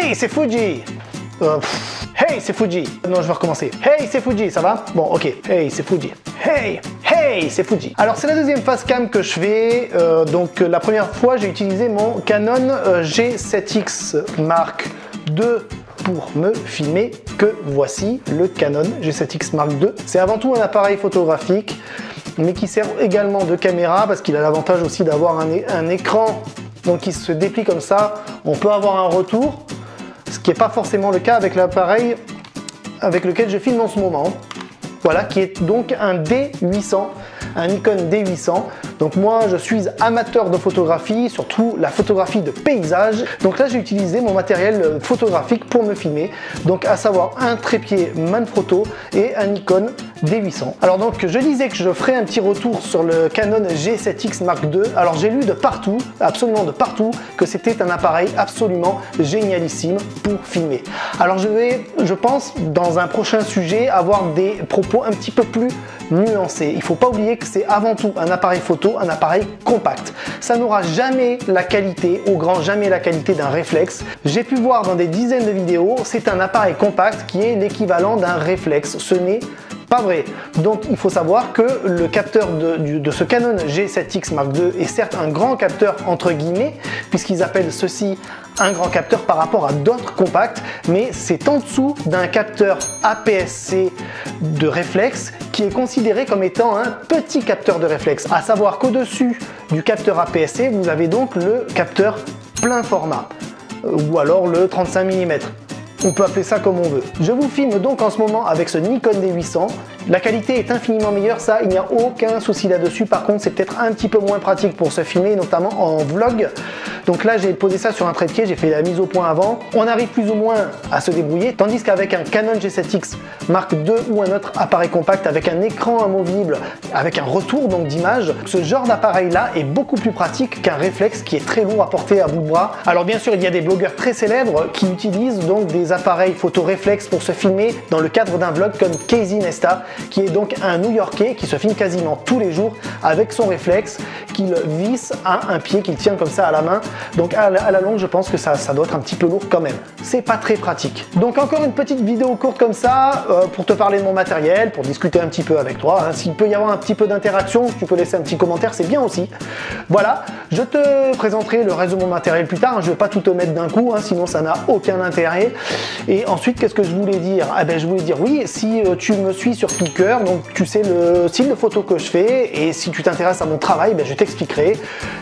Hey, c'est Fuji. Hey, c'est Fuji. Non, je vais recommencer. Hey, c'est Fuji, ça va? Bon, ok. Hey, c'est Fuji. Hey, c'est Fuji. Alors, c'est la deuxième face cam que je fais. Donc, la première fois, j'ai utilisé mon Canon G7X Mark II pour me filmer. Que voici le Canon G7X Mark II. C'est avant tout un appareil photographique, mais qui sert également de caméra parce qu'il a l'avantage aussi d'avoir un écran donc qui se déplie comme ça. On peut avoir un retour, ce qui n'est pas forcément le cas avec l'appareil avec lequel je filme en ce moment. Voilà, qui est donc un D800, un Nikon D800. Donc moi, je suis amateur de photographie, surtout la photographie de paysage. Donc là, j'ai utilisé mon matériel photographique pour me filmer. Donc à savoir un trépied Manfrotto et un Nikon D800. Alors donc, je disais que je ferais un petit retour sur le Canon G7X Mark II. Alors j'ai lu de partout, absolument de partout, que c'était un appareil absolument génialissime pour filmer. Alors je pense, dans un prochain sujet, avoir des propos un petit peu plus nuancés. Il ne faut pas oublier que c'est avant tout un appareil photo, un appareil compact. Ça n'aura jamais la qualité, au grand jamais la qualité d'un réflexe. J'ai pu voir dans des dizaines de vidéos, c'est un appareil compact qui est l'équivalent d'un réflexe. Ce n'est pas vrai. Donc il faut savoir que le capteur de ce Canon G7X Mark II est certes un grand capteur entre guillemets, puisqu'ils appellent ceci un grand capteur par rapport à d'autres compacts, mais c'est en dessous d'un capteur APS-C de réflexe qui est considéré comme étant un petit capteur de réflexe. À savoir qu'au-dessus du capteur APS-C, vous avez donc le capteur plein format, ou alors le 35 mm. On peut appeler ça comme on veut. Je vous filme donc en ce moment avec ce Nikon D800. La qualité est infiniment meilleure, ça, il n'y a aucun souci là-dessus. Par contre, c'est peut-être un petit peu moins pratique pour se filmer, notamment en vlog. Donc là, j'ai posé ça sur un trépied, j'ai fait la mise au point avant. On arrive plus ou moins à se débrouiller, tandis qu'avec un Canon G7X Mark II ou un autre appareil compact avec un écran amovible, avec un retour donc d'image, ce genre d'appareil-là est beaucoup plus pratique qu'un réflexe qui est très lourd à porter à bout de bras. Alors bien sûr, il y a des blogueurs très célèbres qui utilisent donc des appareils photo réflexe pour se filmer dans le cadre d'un vlog comme Casey Neistat, qui est donc un New-Yorkais qui se filme quasiment tous les jours avec son réflexe qu'il visse à un pied qu'il tient comme ça à la main. Donc à la longue, je pense que ça doit être un petit peu lourd quand même. C'est pas très pratique. Donc encore une petite vidéo courte comme ça pour te parler de mon matériel, pour discuter un petit peu avec toi. Hein. S'il peut y avoir un petit peu d'interaction, tu peux laisser un petit commentaire, c'est bien aussi. Voilà, je te présenterai le reste de mon matériel plus tard. Hein. Je vais pas tout te mettre d'un coup, hein, sinon ça n'a aucun intérêt. Et ensuite, qu'est-ce que je voulais dire? Ah ben, je voulais dire oui, si tu me suis sur Flickr, donc tu sais le style de photo que je fais, et si tu t'intéresses à mon travail, ben, je t'expliquerai.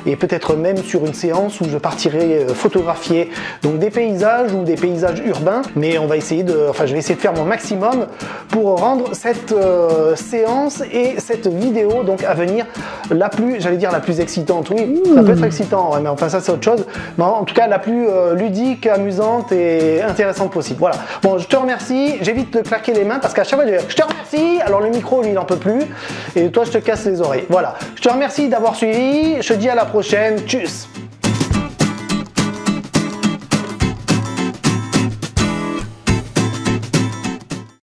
Et peut-être même sur une séance où je partirai photographier donc des paysages ou des paysages urbains. Mais on va essayer je vais essayer de faire mon maximum pour rendre cette séance et cette vidéo donc à venir la plus, j'allais dire la plus excitante. Oui, ça peut être excitant, ouais, mais enfin ça c'est autre chose. Mais en tout cas la plus ludique, amusante et intéressante possible. Voilà. Bon, je te remercie. J'évite de claquer les mains parce qu'à chaque fois je te remercie. Alors le micro lui il en peut plus et toi je te casse les oreilles. Voilà. Je te remercie d'avoir suivi. Je te dis à la prochaine. Tchuss.